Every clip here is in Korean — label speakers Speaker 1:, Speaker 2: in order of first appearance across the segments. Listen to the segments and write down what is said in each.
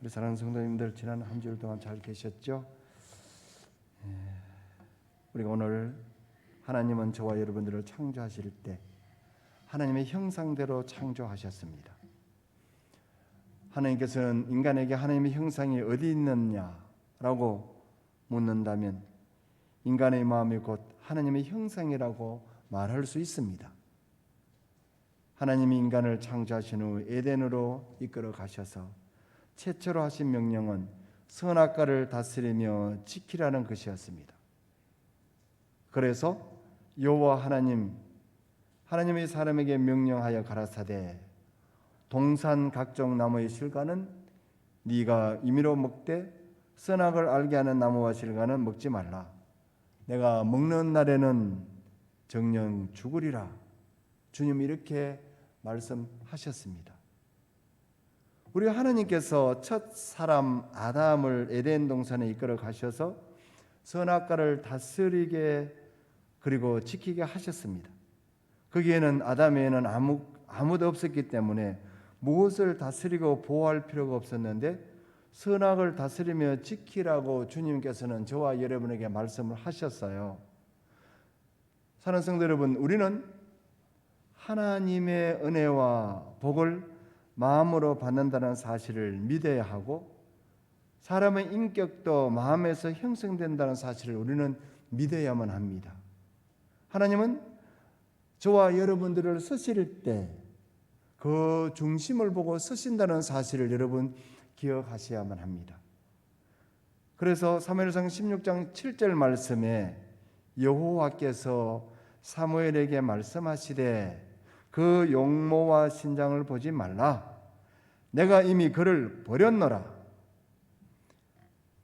Speaker 1: 우리 사랑하는 성도님들, 지난 한 주일 동안 잘 계셨죠? 우리가 오늘 하나님은 저와 여러분들을 창조하실 때 하나님의 형상대로 창조하셨습니다. 하나님께서는 인간에게 하나님의 형상이 어디 있느냐라고 묻는다면 인간의 마음이 곧 하나님의 형상이라고 말할 수 있습니다. 하나님이 인간을 창조하신 후 에덴으로 이끌어 가셔서 최초로 하신 명령은 선악과를 다스리며 지키라는 것이었습니다. 그래서 여호와 하나님이 사람에게 명령하여 가라사대 동산 각종 나무의 실과는 네가 임의로 먹되 선악을 알게 하는 나무와 실과는 먹지 말라. 내가 먹는 날에는 정녕 죽으리라. 주님 이렇게 말씀하셨습니다. 우리 하나님께서 첫 사람 아담을 에덴 동산에 이끌어 가셔서 선악과를 다스리게 그리고 지키게 하셨습니다. 거기에는 아담 외에는 아무도 없었기 때문에 무엇을 다스리고 보호할 필요가 없었는데 선악을 다스리며 지키라고 주님께서는 저와 여러분에게 말씀을 하셨어요. 사랑하는 성도 여러분, 우리는 하나님의 은혜와 복을 마음으로 받는다는 사실을 믿어야 하고 사람의 인격도 마음에서 형성된다는 사실을 우리는 믿어야만 합니다. 하나님은 저와 여러분들을 쓰실 때 그 중심을 보고 쓰신다는 사실을 여러분 기억하셔야만 합니다. 그래서 사무엘상 16장 7절 말씀에 여호와께서 사무엘에게 말씀하시되 그 용모와 신장을 보지 말라. 내가 이미 그를 버렸노라.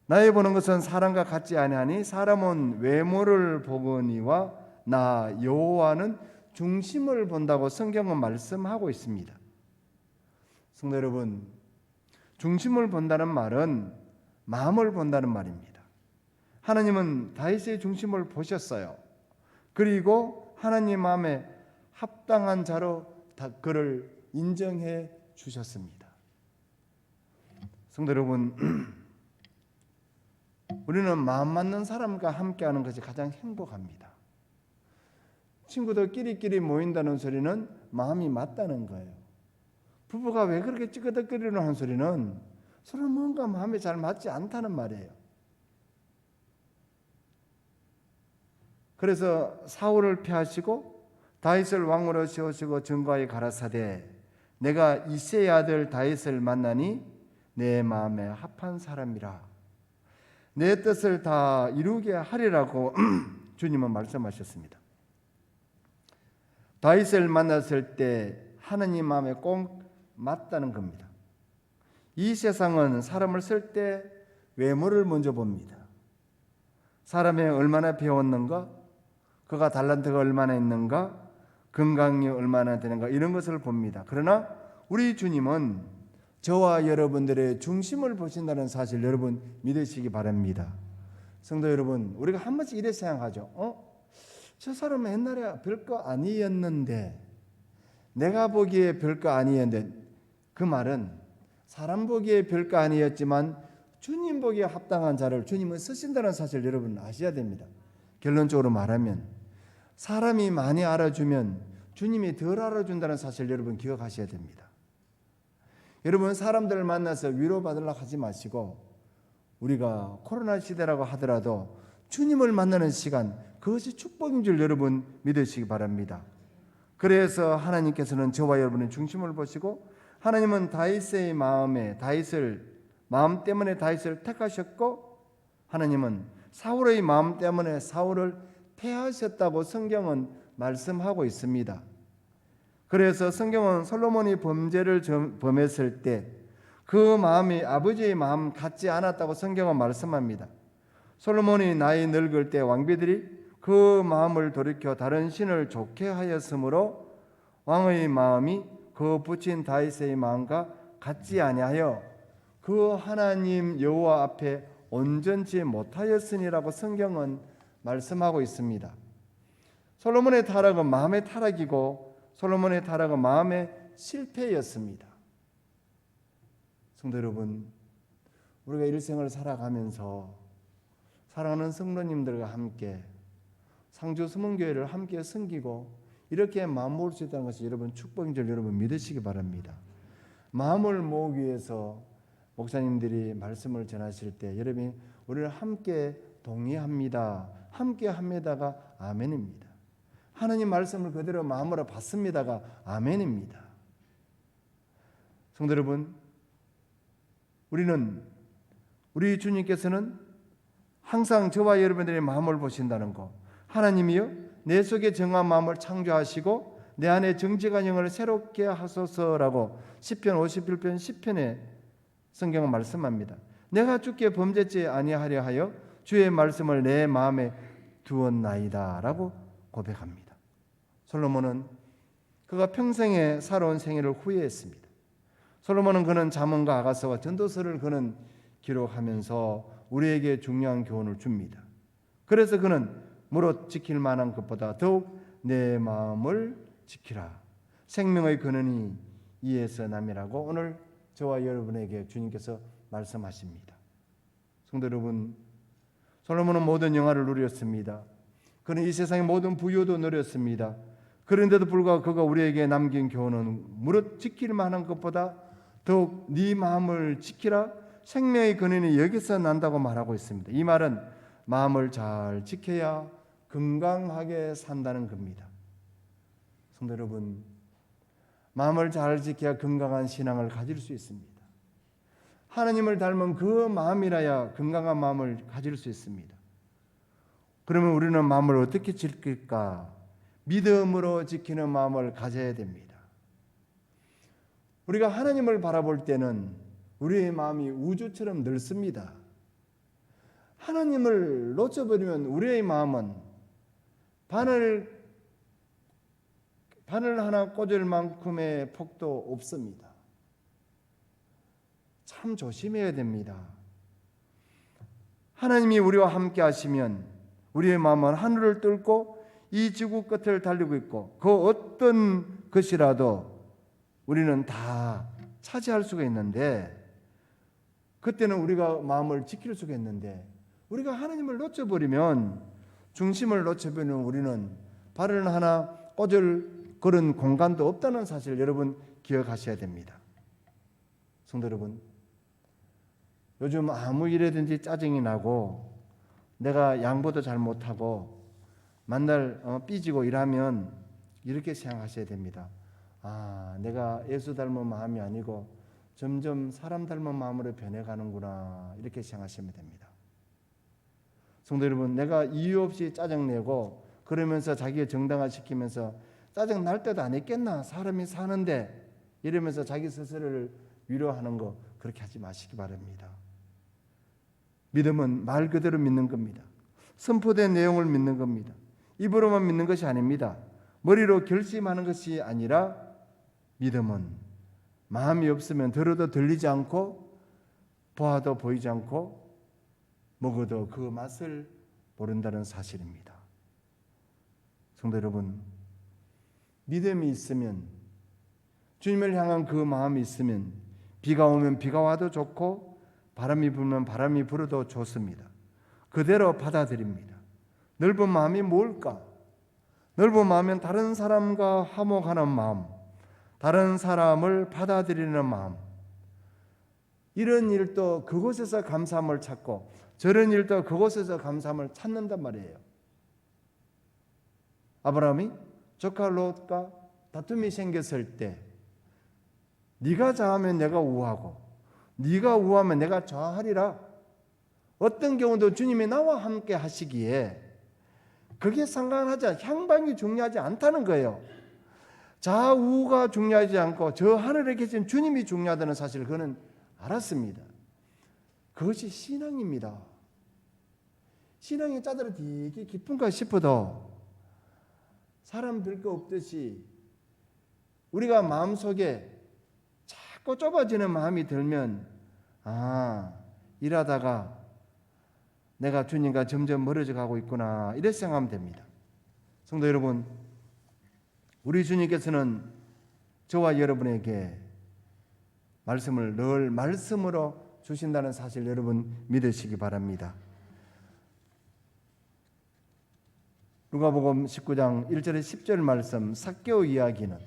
Speaker 1: 나의 보는 것은 사람과 같지 아니하니 사람은 외모를 보거니와 나 여호와는 중심을 본다고 성경은 말씀하고 있습니다. 성도 여러분, 중심을 본다는 말은 마음을 본다는 말입니다. 하나님은 다윗의 중심을 보셨어요. 그리고 하나님 마음에 합당한 자로 그를 인정해 주셨습니다. 성도 여러분, 우리는 마음 맞는 사람과 함께하는 것이 가장 행복합니다. 친구들끼리 모인다는 소리는 마음이 맞다는 거예요. 부부가 왜 그렇게 찌그덕거리는 하는 소리는 서로 뭔가 마음이 잘 맞지 않다는 말이에요. 그래서 사울을 피하시고 다윗을 왕으로 세우시고 전과에 가라사대 내가 이새의 아들 다윗을 만나니 내 마음에 합한 사람이라 내 뜻을 다 이루게 하리라고 주님은 말씀하셨습니다. 다윗을 만났을 때 하나님 마음에 꼭 맞다는 겁니다. 이 세상은 사람을 쓸 때 외모를 먼저 봅니다. 사람이 얼마나 배웠는가, 그가 달란트가 얼마나 있는가, 건강이 얼마나 되는가 이런 것을 봅니다. 그러나 우리 주님은 저와 여러분들의 중심을 보신다는 사실 여러분 믿으시기 바랍니다. 성도 여러분, 우리가 한 번씩 이렇게 생각하죠. 저 사람은 옛날에 별거 아니었는데 내가 보기에 별거 아니었는데 그 말은 사람 보기에 별거 아니었지만 주님 보기에 합당한 자를 주님은 쓰신다는 사실 여러분 아셔야 됩니다. 결론적으로 말하면 사람이 많이 알아주면 주님이 덜 알아준다는 사실 여러분 기억하셔야 됩니다. 여러분 사람들을 만나서 위로받으려고 하지 마시고 우리가 코로나 시대라고 하더라도 주님을 만나는 시간 그것이 축복인 줄 여러분 믿으시기 바랍니다. 그래서 하나님께서는 저와 여러분의 중심을 보시고 하나님은 다윗의 마음 때문에 다윗을 택하셨고 하나님은 사울의 마음 때문에 사울을 패하셨다고 성경은 말씀하고 있습니다. 그래서 성경은 솔로몬이 범죄를 범했을 때 그 마음이 아버지의 마음 같지 않았다고 성경은 말씀합니다. 솔로몬이 나이 늙을 때 왕비들이 그 마음을 돌이켜 다른 신을 좋게 하였으므로 왕의 마음이 그 붙인 다윗의 마음과 같지 아니하여 그 하나님 여호와 앞에 온전치 못하였으니라고 성경은 말씀하고 있습니다. 솔로몬의 타락은 마음의 타락이고 솔로몬의 타락은 마음의 실패였습니다. 성도 여러분, 우리가 일생을 살아가면서 사랑하는 성도님들과 함께 상주 수문교회를 함께 섬기고 이렇게 마음 모을 수 있다는 것이 여러분 축복인 줄 여러분 믿으시기 바랍니다. 마음을 모으기 위해서 목사님들이 말씀을 전하실 때 여러분이 우리를 함께 동의합니다. 함께 합니다가 아멘입니다. 하나님 말씀을 그대로 마음으로 받습니다가 아멘입니다. 성도 여러분, 우리 주님께서는 항상 저와 여러분들의 마음을 보신다는 것, 하나님이요 내 속에 정한 마음을 창조하시고 내 안에 정직한 영을 새롭게 하소서라고 시편 51편 10편에 성경은 말씀합니다. 내가 주께 범죄치 아니하려 하여 주의 말씀을 내 마음에 두었나이다 라고 고백합니다. 솔로몬은 그가 평생에 살아온 생애를 후회했습니다. 솔로몬은 그는 잠언과 아가서와 전도서를 그는 기록하면서 우리에게 중요한 교훈을 줍니다. 그래서 그는 무릇 지킬 만한 것보다 더욱 내 마음을 지키라. 생명의 근원이 이에서 남이라고 오늘 저와 여러분에게 주님께서 말씀하십니다. 성도 여러분, 솔로몬은 모든 영화를 누렸습니다. 그는 이 세상의 모든 부유도 누렸습니다. 그런데도 불구하고 그가 우리에게 남긴 교훈은 무릇 지킬 만한 것보다 더욱 네 마음을 지키라. 생명의 근원이 여기서 난다고 말하고 있습니다. 이 말은 마음을 잘 지켜야 건강하게 산다는 겁니다. 성도 여러분, 마음을 잘 지켜야 건강한 신앙을 가질 수 있습니다. 하나님을 닮은 그 마음이라야 건강한 마음을 가질 수 있습니다. 그러면 우리는 마음을 어떻게 지킬까? 믿음으로 지키는 마음을 가져야 됩니다. 우리가 하나님을 바라볼 때는 우리의 마음이 우주처럼 넓습니다. 하나님을 놓쳐버리면 우리의 마음은 바늘 하나 꽂을 만큼의 폭도 없습니다. 참 조심해야 됩니다. 하나님이 우리와 함께 하시면 우리의 마음은 하늘을 뚫고 이 지구 끝을 달리고 있고 그 어떤 것이라도 우리는 다 차지할 수가 있는데 그때는 우리가 마음을 지킬 수가 있는데 우리가 하나님을 놓쳐버리면 중심을 놓쳐버리면 우리는 발을 하나 꽂을 그런 공간도 없다는 사실 여러분 기억하셔야 됩니다. 성도 여러분, 요즘 아무 일에든지 짜증이 나고 내가 양보도 잘 못하고 만날 삐지고 이러면 이렇게 생각하셔야 됩니다. 내가 예수 닮은 마음이 아니고 점점 사람 닮은 마음으로 변해가는구나 이렇게 생각하시면 됩니다. 성도 여러분, 내가 이유 없이 짜증내고 그러면서 자기를 정당화시키면서 짜증 날 때도 안 했겠나 사람이 사는데 이러면서 자기 스스로를 위로하는 거 그렇게 하지 마시기 바랍니다. 믿음은 말 그대로 믿는 겁니다. 선포된 내용을 믿는 겁니다. 입으로만 믿는 것이 아닙니다. 머리로 결심하는 것이 아니라 믿음은 마음이 없으면 들어도 들리지 않고 보아도 보이지 않고 먹어도 그 맛을 모른다는 사실입니다. 성도 여러분, 믿음이 있으면 주님을 향한 그 마음이 있으면 비가 오면 비가 와도 좋고 바람이 불면 바람이 불어도 좋습니다. 그대로 받아들입니다. 넓은 마음이 뭘까? 넓은 마음은 다른 사람과 화목하는 마음, 다른 사람을 받아들이는 마음. 이런 일도 그곳에서 감사함을 찾고 저런 일도 그곳에서 감사함을 찾는단 말이에요. 아브라함이 조카 롯과 다툼이 생겼을 때 네가 좌하면 내가 우하고 네가 우하면 내가 좌하리라. 어떤 경우도 주님이 나와 함께 하시기에 그게 상관하지 않아. 향방이 중요하지 않다는 거예요. 좌우가 중요하지 않고 저 하늘에 계신 주님이 중요하다는 사실을 그는 알았습니다. 그것이 신앙입니다. 신앙의 짜들이 되게 깊은가 싶어도 사람 별 거 없듯이 우리가 마음속에 자꾸 좁아지는 마음이 들면 일하다가 내가 주님과 점점 멀어져 가고 있구나 이렇게 생각하면 됩니다. 성도 여러분, 우리 주님께서는 저와 여러분에게 말씀을 늘 말씀으로 주신다는 사실 여러분 믿으시기 바랍니다. 누가복음 19장 1절에 10절 말씀 삭개오 이야기는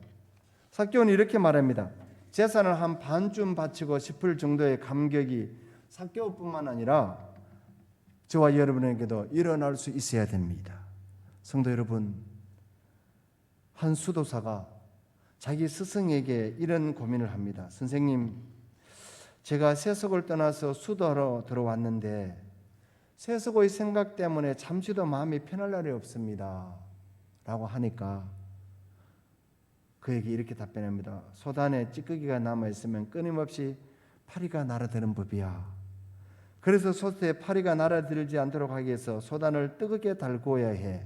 Speaker 1: 삭개오는 이렇게 말합니다. 재산을 한 반쯤 바치고 싶을 정도의 감격이 삭개오뿐만 아니라 저와 여러분에게도 일어날 수 있어야 됩니다. 성도 여러분, 한 수도사가 자기 스승에게 이런 고민을 합니다. 선생님, 제가 세속을 떠나서 수도하러 들어왔는데 세속의 생각 때문에 잠시도 마음이 편할 날이 없습니다 라고 하니까 그에게 이렇게 답변합니다. 소단에 찌꺼기가 남아있으면 끊임없이 파리가 날아드는 법이야. 그래서 솥에 파리가 날아들지 않도록 하기 위해서 소단을 뜨겁게 달구어야 해.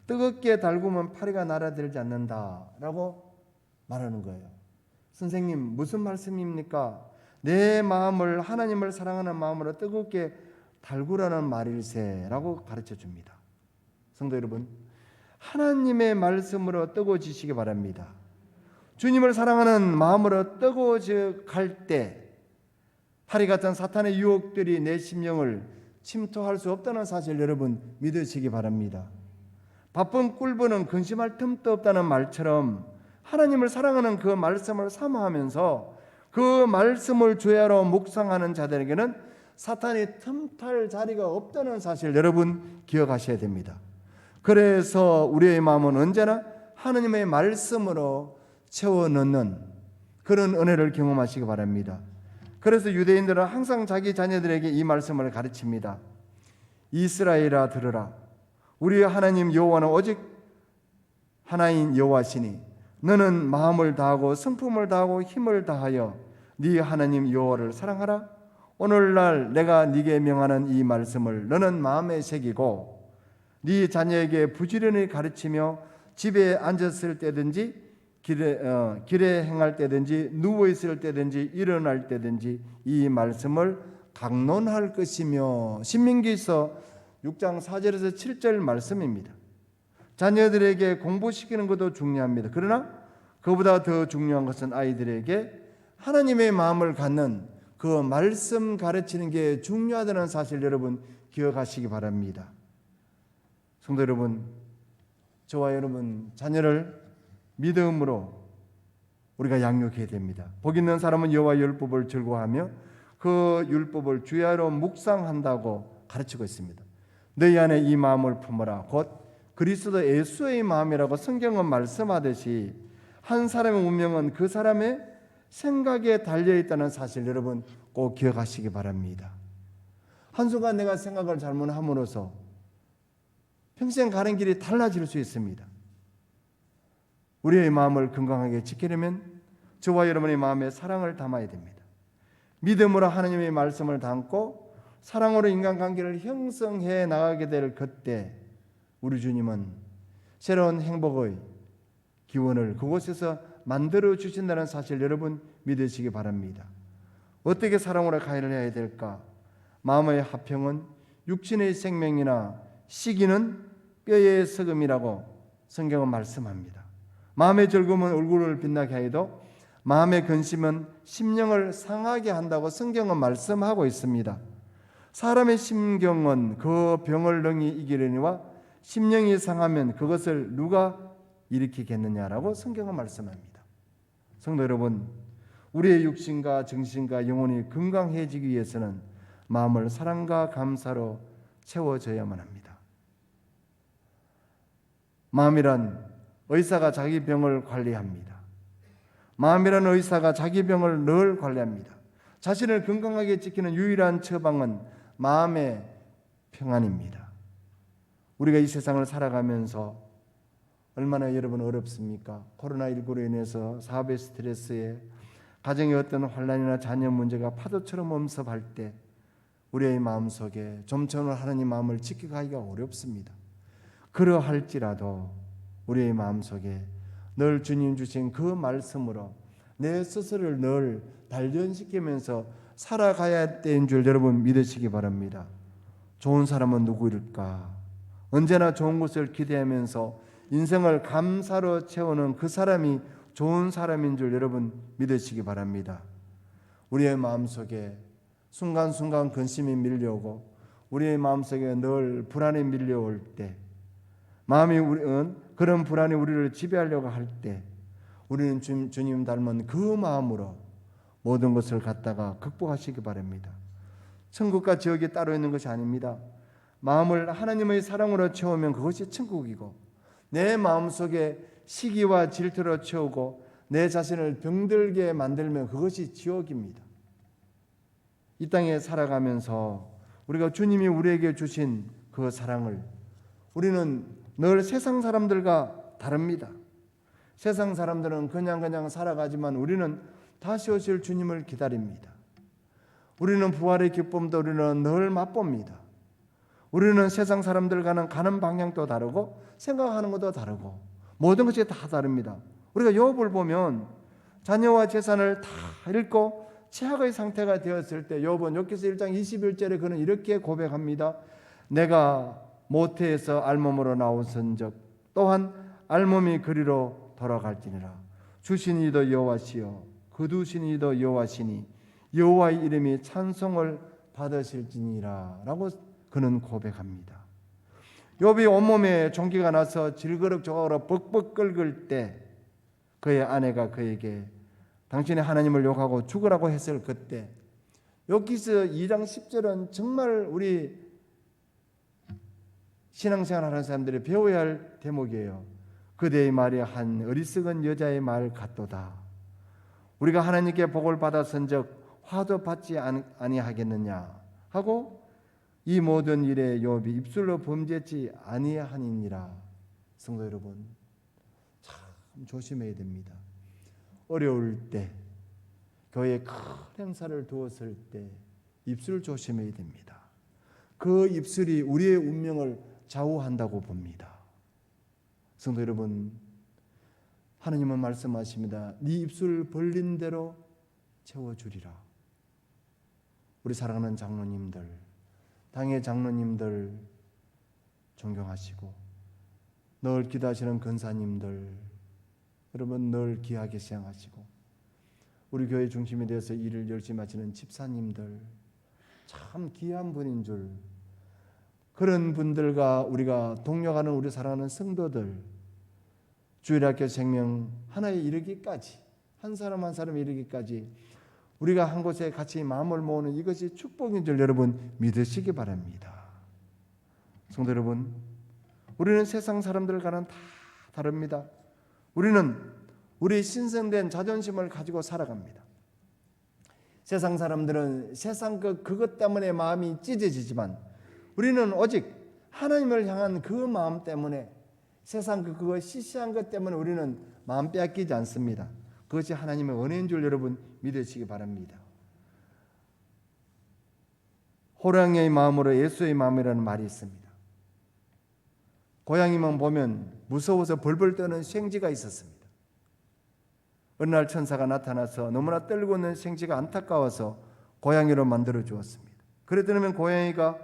Speaker 1: 뜨겁게 달구면 파리가 날아들지 않는다 라고 말하는 거예요. 선생님, 무슨 말씀입니까? 내 마음을 하나님을 사랑하는 마음으로 뜨겁게 달구라는 말일세 라고 가르쳐 줍니다. 성도 여러분, 하나님의 말씀으로 뜨거워지시기 바랍니다. 주님을 사랑하는 마음으로 뜨거워져 갈 때 파리 같은 사탄의 유혹들이 내 심령을 침투할 수 없다는 사실 여러분 믿으시기 바랍니다. 바쁜 꿀보는 근심할 틈도 없다는 말처럼 하나님을 사랑하는 그 말씀을 사모하면서 그 말씀을 주야로 묵상하는 자들에게는 사탄이 틈탈 자리가 없다는 사실 여러분 기억하셔야 됩니다. 그래서 우리의 마음은 언제나 하나님의 말씀으로 채워 넣는 그런 은혜를 경험하시기 바랍니다. 그래서 유대인들은 항상 자기 자녀들에게 이 말씀을 가르칩니다. 이스라엘아 들으라. 우리의 하나님 여호와는 오직 하나인 여호와시니 너는 마음을 다하고 성품을 다하고 힘을 다하여 네 하나님 여호와를 사랑하라. 오늘날 내가 네게 명하는 이 말씀을 너는 마음에 새기고 네 자녀에게 부지런히 가르치며 집에 앉았을 때든지 길에 행할 때든지 누워 있을 때든지 일어날 때든지 이 말씀을 강론할 것이며 신명기서 6장 4절에서 7절 말씀입니다. 자녀들에게 공부시키는 것도 중요합니다. 그러나 그보다 더 중요한 것은 아이들에게 하나님의 마음을 갖는 그 말씀 가르치는 게 중요하다는 사실 여러분 기억하시기 바랍니다. 성도 여러분, 저와 여러분 자녀를 믿음으로 우리가 양육해야 됩니다. 복 있는 사람은 여호와 율법을 즐거워하며 그 율법을 주야로 묵상한다고 가르치고 있습니다. 너희 안에 이 마음을 품어라. 곧 그리스도 예수의 마음이라고 성경은 말씀하듯이 한 사람의 운명은 그 사람의 생각에 달려있다는 사실 여러분 꼭 기억하시기 바랍니다. 한순간 내가 생각을 잘못함으로써 평생 가는 길이 달라질 수 있습니다. 우리의 마음을 건강하게 지키려면 저와 여러분의 마음에 사랑을 담아야 됩니다. 믿음으로 하나님의 말씀을 담고 사랑으로 인간관계를 형성해 나가게 될 그때 우리 주님은 새로운 행복의 기원을 그곳에서 만들어 주신다는 사실 여러분 믿으시기 바랍니다. 어떻게 사랑으로 가해를 해야 될까? 마음의 화평은 육신의 생명이나 시기는 뼈의 썩음이라고 성경은 말씀합니다. 마음의 즐거움은 얼굴을 빛나게 하여도 마음의 근심은 심령을 상하게 한다고 성경은 말씀하고 있습니다. 사람의 심경은 그 병을 능히 이기려니와 심령이 상하면 그것을 누가 일으키겠느냐라고 성경은 말씀합니다. 성도 여러분, 우리의 육신과 정신과 영혼이 건강해지기 위해서는 마음을 사랑과 감사로 채워져야만 합니다. 마음이란 의사가 자기 병을 관리합니다. 마음이란 의사가 자기 병을 늘 관리합니다. 자신을 건강하게 지키는 유일한 처방은 마음의 평안입니다. 우리가 이 세상을 살아가면서 얼마나 여러분 어렵습니까? 코로나19로 인해서 사업의 스트레스에 가정의 어떤 환난이나 자녀 문제가 파도처럼 엄습할 때 우리의 마음속에 좀처럼 하나님 마음을 지켜가기가 어렵습니다. 그러할지라도 우리의 마음속에 늘 주님 주신 그 말씀으로 내 스스로를 늘 단련시키면서 살아가야 되는 줄 여러분 믿으시기 바랍니다. 좋은 사람은 누구일까? 언제나 좋은 것을 기대하면서 인생을 감사로 채우는 그 사람이 좋은 사람인 줄 여러분 믿으시기 바랍니다. 우리의 마음속에 순간순간 근심이 밀려오고 우리의 마음속에 늘 불안이 밀려올 때, 그런 불안이 우리를 지배하려고 할 때 우리는 주님 닮은 그 마음으로 모든 것을 갖다가 극복하시기 바랍니다. 천국과 지옥이 따로 있는 것이 아닙니다. 마음을 하나님의 사랑으로 채우면 그것이 천국이고, 내 마음속에 시기와 질투로 채우고 내 자신을 병들게 만들면 그것이 지옥입니다. 이 땅에 살아가면서 우리가 주님이 우리에게 주신 그 사랑을 우리는 늘 세상 사람들과 다릅니다. 세상 사람들은 그냥 살아가지만 우리는 다시 오실 주님을 기다립니다. 우리는 부활의 기쁨도 우리는 늘 맛봅니다. 우리는 세상 사람들과는 가는 방향도 다르고 생각하는 것도 다르고 모든 것이 다 다릅니다. 우리가 욥을 보면 자녀와 재산을 다 잃고 최악의 상태가 되었을 때 욥은 욥기서 1장 21절에 그는 이렇게 고백합니다. 내가 모태에서 알몸으로 나온선적 또한 알몸이 그리로 돌아갈지니라. 주신 이도 여호와시요 거두신 이도 여호와시니 여호와의 이름이 찬송을 받으실지니라 라고 그는 고백합니다. 욥이 온몸에 종기가 나서 질그럭저그럭 벅벅 끓을 때 그의 아내가 그에게 당신이 하나님을 욕하고 죽으라고 했을 그때, 욥기서 2장 10절은 정말 우리 신앙생활 하는 사람들이 배워야 할 대목이에요. 그대의 말이 한 어리석은 여자의 말 같도다. 우리가 하나님께 복을 받았은즉 화도 받지 아니하겠느냐 하고 이 모든 일에 욥이 입술로 범죄치 아니하니니라. 성도 여러분, 참 조심해야 됩니다. 어려울 때, 교회에 큰 행사를 두었을 때 입술 조심해야 됩니다. 그 입술이 우리의 운명을 좌우한다고 봅니다. 성도 여러분, 하나님은 말씀하십니다. 네 입술 벌린 대로 채워주리라. 우리 사랑하는 장로님들, 당의 장로님들 존경하시고 늘 기도하시는 권사님들, 여러분 늘 귀하게 생각하시고 우리 교회 중심이 되어서 일을 열심히 하시는 집사님들, 참 귀한 분인 줄, 그런 분들과 우리가 동력하는 우리 사랑하는 성도들, 주일학교 생명 하나에 이르기까지, 한 사람 한 사람에 이르기까지 우리가 한 곳에 같이 마음을 모으는 이것이 축복인 줄 여러분 믿으시기 바랍니다. 성도 여러분, 우리는 세상 사람들과는 다 다릅니다. 우리는 우리 신성된 자존심을 가지고 살아갑니다. 세상 사람들은 세상 그것 때문에 마음이 찢어지지만 우리는 오직 하나님을 향한 그 마음 때문에, 세상 그거 시시한 것 때문에 우리는 마음 빼앗기지 않습니다. 그것이 하나님의 은혜인 줄 여러분 믿으시기 바랍니다. 호랑이의 마음으로 예수의 마음이라는 말이 있습니다. 고양이만 보면 무서워서 벌벌 떠는 생쥐가 있었습니다. 어느 날 천사가 나타나서 너무나 떨고 있는 생쥐가 안타까워서 고양이로 만들어 주었습니다. 그랬더니 고양이가,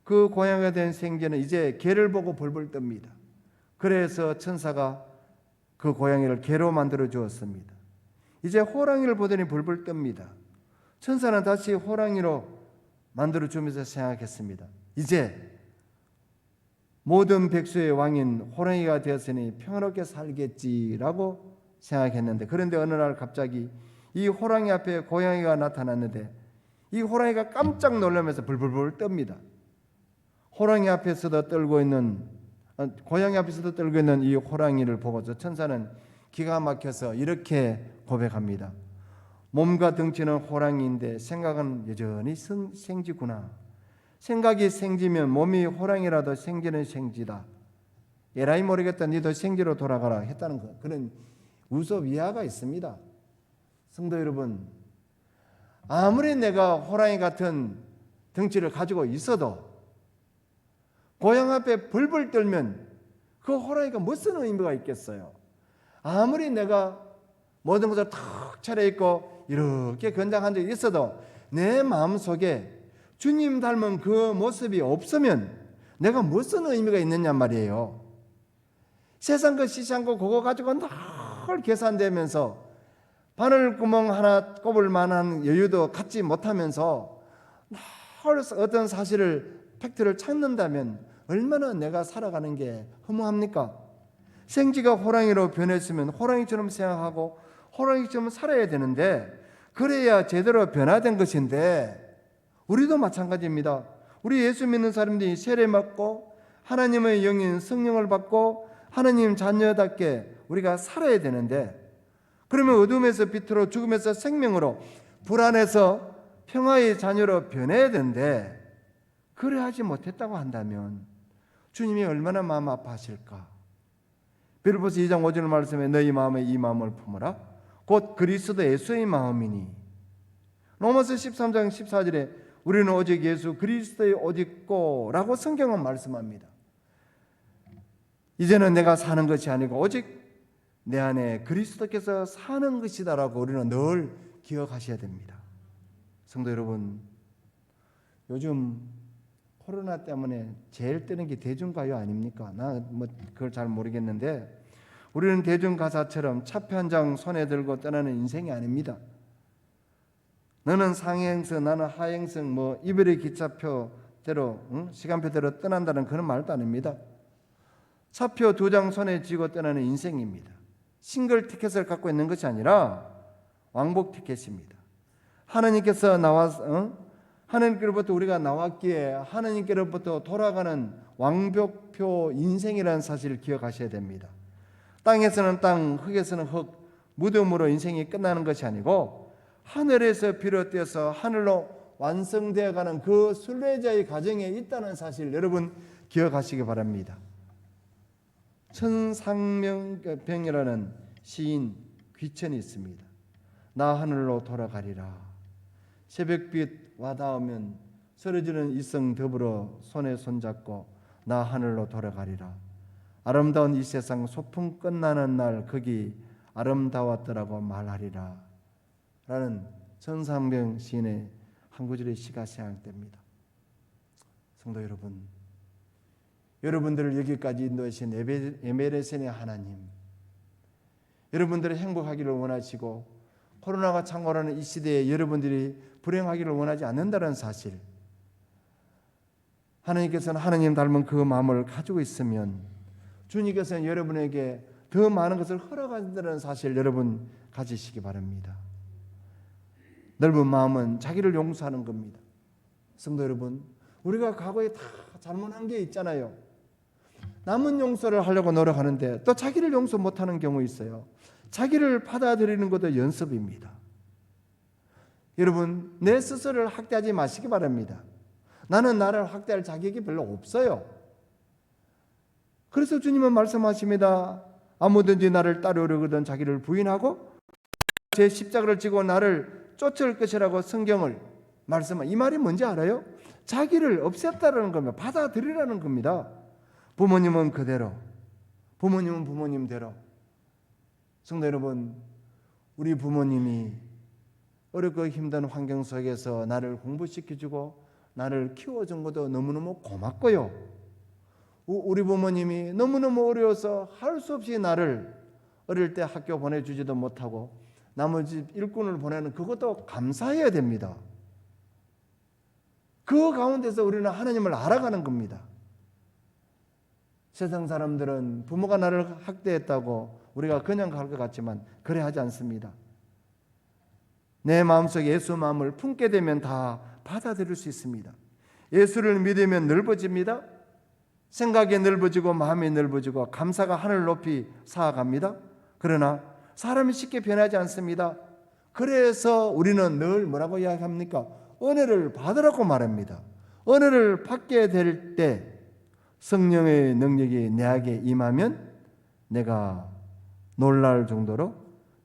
Speaker 1: 그 고양이가 된 생쥐는 이제 개를 보고 벌벌 떱니다. 그래서 천사가 그 고양이를 개로 만들어 주었습니다. 이제 호랑이를 보더니 벌벌 떱니다. 천사는 다시 호랑이로 만들어 주면서 생각했습니다. 이제 모든 백수의 왕인 호랑이가 되었으니 평화롭게 살겠지라고 생각했는데, 그런데 어느 날 갑자기 이 호랑이 앞에 고양이가 나타났는데 이 호랑이가 깜짝 놀라면서 벌벌벌 떱니다. 고양이 앞에서도 떨고 있는 이 호랑이를 보고서 천사는 기가 막혀서 이렇게 고백합니다. 몸과 덩치는 호랑이인데 생각은 여전히 생쥐구나. 생각이 생쥐면 몸이 호랑이라도 생쥐는 생쥐다. 에라이 모르겠다, 니도 생쥐로 돌아가라 했다는 것, 그런 우섭 이하가 있습니다. 성도 여러분, 아무리 내가 호랑이 같은 덩치를 가지고 있어도 고양 앞에 벌벌 떨면 그 호랑이가 무슨 의미가 있겠어요? 아무리 내가 모든 것을 탁 차려입고 이렇게 건장한 적이 있어도 내 마음속에 주님 닮은 그 모습이 없으면 내가 무슨 의미가 있느냐 말이에요. 세상 것 시시한 거 그거 가지고 늘 계산되면서 바늘구멍 하나 꼽을 만한 여유도 갖지 못하면서 어떤 사실을 팩트를 찾는다면 얼마나 내가 살아가는 게 허무합니까? 생쥐가 호랑이로 변했으면 호랑이처럼 생각하고 호랑이처럼 살아야 되는데 그래야 제대로 변화된 것인데 우리도 마찬가지입니다. 우리 예수 믿는 사람들이 세례 받고 하나님의 영인 성령을 받고 하나님 자녀답게 우리가 살아야 되는데 그러면 어둠에서 빛으로 죽음에서 생명으로 불안에서 평화의 자녀로 변해야 되는데 그래 하지 못했다고 한다면 주님이 얼마나 마음 아파하실까? 빌립보서 2장 5절 말씀에 너희 마음에 이 마음을 품으라 곧 그리스도 예수의 마음이니 로마서 13장 14절에 우리는 오직 예수 그리스도의 옷 입고 라고 성경은 말씀합니다. 이제는 내가 사는 것이 아니고 오직 내 안에 그리스도께서 사는 것이다라고 우리는 늘 기억하셔야 됩니다. 성도 여러분, 요즘 코로나 때문에 제일 뜨는 게 대중가요 아닙니까? 나 그걸 잘 모르겠는데 우리는 대중가사처럼 차표 한 장 손에 들고 떠나는 인생이 아닙니다. 너는 상행성 나는 하행성 이별의 기차표대로 시간표대로 떠난다는 그런 말도 아닙니다. 차표 2장 손에 쥐고 떠나는 인생입니다. 싱글 티켓을 갖고 있는 것이 아니라 왕복 티켓입니다. 하나님께서 하나님께로부터 우리가 나왔기에 하나님께로부터 돌아가는 왕복표 인생이라는 사실을 기억하셔야 됩니다. 땅에서는 땅, 흙에서는 흙, 무덤으로 인생이 끝나는 것이 아니고 하늘에서 비롯되어서 하늘로 완성되어가는 그 순례자의 과정에 있다는 사실 여러분 기억하시기 바랍니다. 천상명병이라는 시인 귀천이 있습니다. 나 하늘로 돌아가리라. 새벽빛 와닿으면 쓰러지는 이성 더불어 손에 손잡고 나 하늘로 돌아가리라. 아름다운 이 세상 소풍 끝나는 날 거기 아름다웠더라고 말하리라. 라는 천상병 시인의 한 구절의 시가 생각됩니다. 성도 여러분, 여러분들을 여기까지 인도하신 에메레센의 하나님, 여러분들이 행복하기를 원하시고 코로나가 창궐하는 이 시대에 여러분들이 불행하기를 원하지 않는다는 사실, 하나님께서는 하나님 닮은 그 마음을 가지고 있으면 주님께서는 여러분에게 더 많은 것을 허락한다는 사실 여러분 가지시기 바랍니다. 넓은 마음은 자기를 용서하는 겁니다. 성도 여러분, 우리가 과거에 다 잘못한 게 있잖아요. 남은 용서를 하려고 노력하는데 또 자기를 용서 못하는 경우 있어요. 자기를 받아들이는 것도 연습입니다. 여러분, 내 스스로를 학대하지 마시기 바랍니다. 나는 나를 학대할 자격이 별로 없어요. 그래서 주님은 말씀하십니다. 아무든지 나를 따르려거든 자기를 부인하고 제 십자가를 지고 나를 쫓을 것이라고 성경을 말씀한 이 말이 뭔지 알아요? 자기를 없앴다라는 겁니다. 받아들이라는 겁니다. 부모님은 그대로, 부모님은 부모님대로. 성도 여러분, 우리 부모님이 어렵고 힘든 환경 속에서 나를 공부시켜주고 나를 키워준 것도 너무너무 고맙고요. 우리 부모님이 너무너무 어려워서 할 수 없이 나를 어릴 때 학교 보내주지도 못하고 나머지 일꾼을 보내는 그것도 감사해야 됩니다. 그 가운데서 우리는 하나님을 알아가는 겁니다. 세상 사람들은 부모가 나를 학대했다고 우리가 그냥 갈 것 같지만 그래 하지 않습니다. 내 마음속에 예수 마음을 품게 되면 다 받아들일 수 있습니다. 예수를 믿으면 넓어집니다. 생각이 넓어지고 마음이 넓어지고 감사가 하늘 높이 쌓아갑니다. 그러나 사람이 쉽게 변하지 않습니다. 그래서 우리는 늘 뭐라고 이야기합니까? 은혜를 받으라고 말합니다. 은혜를 받게 될 때 성령의 능력이 내게 임하면 내가 놀랄 정도로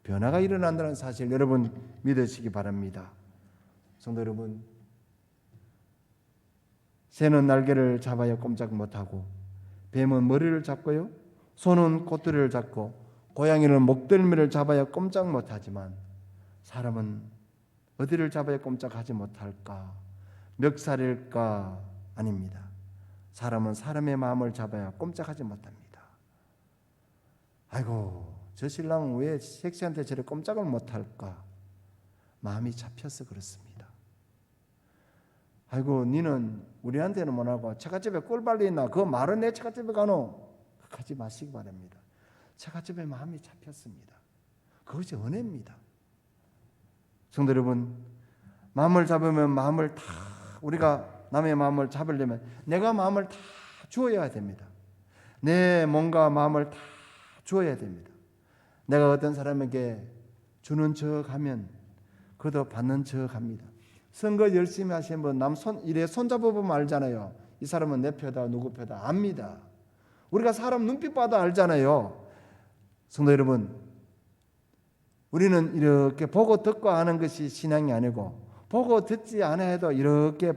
Speaker 1: 변화가 일어난다는 사실 여러분 믿으시기 바랍니다. 성도 여러분, 새는 날개를 잡아야 꼼짝 못하고 뱀은 머리를 잡고요, 소는 꽃들을 잡고 고양이는 목덜미를 잡아야 꼼짝 못하지만 사람은 어디를 잡아야 꼼짝하지 못할까? 멱살일까? 아닙니다. 사람은 사람의 마음을 잡아야 꼼짝하지 못합니다. 아이고, 저 신랑은 왜 섹시한테 저래 꼼짝을 못할까? 마음이 잡혀서 그렇습니다. 아이고 니는 우리한테는 못하고 처갓집에 꿀빨리 있나? 그 말은 내 처갓집에 가노? 하지 마시기 바랍니다. 처갓집에 마음이 잡혔습니다. 그것이 은혜입니다. 성도 여러분, 마음을 잡으면 마음을 다, 우리가 남의 마음을 잡으려면 내가 마음을 다 주어야 됩니다. 내 몸과 마음을 다 주어야 됩니다. 내가 어떤 사람에게 주는 척 하면 그도 받는 척 합니다. 선거 열심히 하시는 분 이래 손잡아보면 알잖아요. 이 사람은 내 표다 누구 표다 압니다. 우리가 사람 눈빛 봐도 알잖아요. 성도 여러분, 우리는 이렇게 보고 듣고 하는 것이 신앙이 아니고 보고 듣지 않아 해도 이렇게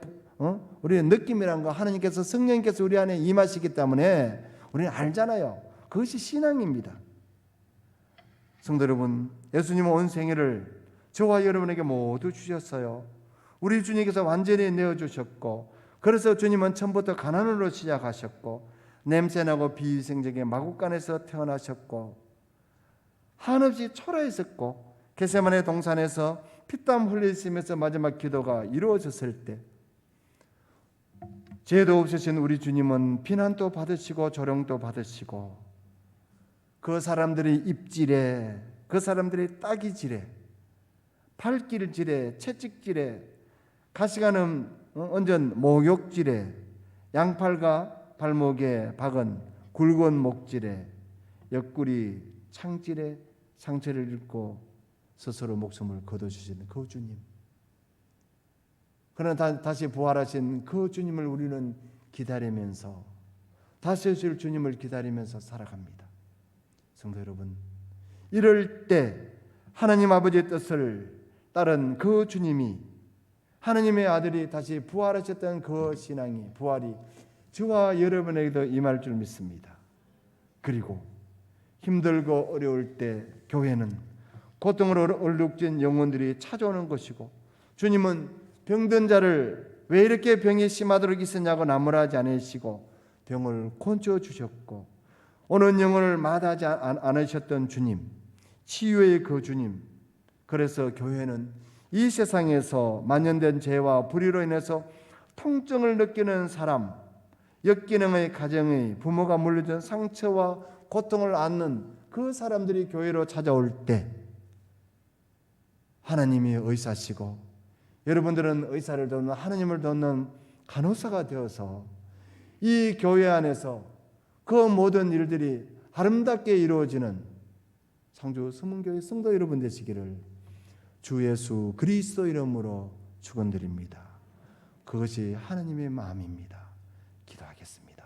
Speaker 1: 우리의 느낌이란 거 하나님께서 성령님께서 우리 안에 임하시기 때문에 우리는 알잖아요. 그것이 신앙입니다. 성도 여러분, 예수님은 온 생애를 저와 여러분에게 모두 주셨어요. 우리 주님께서 완전히 내어주셨고, 그래서 주님은 처음부터 가난으로 시작하셨고 냄새나고 비위생적인 마국간에서 태어나셨고 한없이 초라했었고 겟세마네 동산에서 피땀 흘리시면서 마지막 기도가 이루어졌을 때 죄도 없으신 우리 주님은 비난도 받으시고 조롱도 받으시고 그 사람들이 입질에, 그 사람들이 따기질에, 발길질에, 채찍질에, 가시가는 언전 목욕질에, 양팔과 발목에 박은 굵은 목질에, 옆구리 창질에 상처를 입고 스스로 목숨을 거둬주시는 그 주님, 그러나 다시 부활하신 그 주님을 우리는 기다리면서, 다시 오실 주님을 기다리면서 살아갑니다. 성도 여러분, 이럴 때 하나님 아버지의 뜻을 따른 그 주님이, 하나님의 아들이 다시 부활하셨던 그 신앙이, 부활이 저와 여러분에게도 임할 줄 믿습니다. 그리고 힘들고 어려울 때 교회는 고통으로 얼룩진 영혼들이 찾아오는 것이고, 주님은 병든 자를 왜 이렇게 병이 심하도록 있었냐고 나무라지 않으시고 병을 고쳐 주셨고, 오는 영혼을 마다하지 않으셨던 주님, 치유의 그 주님. 그래서 교회는 이 세상에서 만연된 죄와 불의로 인해서 통증을 느끼는 사람, 역기능의 가정의 부모가 물려준 상처와 고통을 안는 그 사람들이 교회로 찾아올 때 하나님이 의사시고 여러분들은 의사를 돕는, 하나님을 돕는 간호사가 되어서 이 교회 안에서 그 모든 일들이 아름답게 이루어지는 상주 서문교회 성도 여러분 되시기를 주 예수 그리스도 이름으로 축원드립니다. 그것이 하나님의 마음입니다. 기도하겠습니다.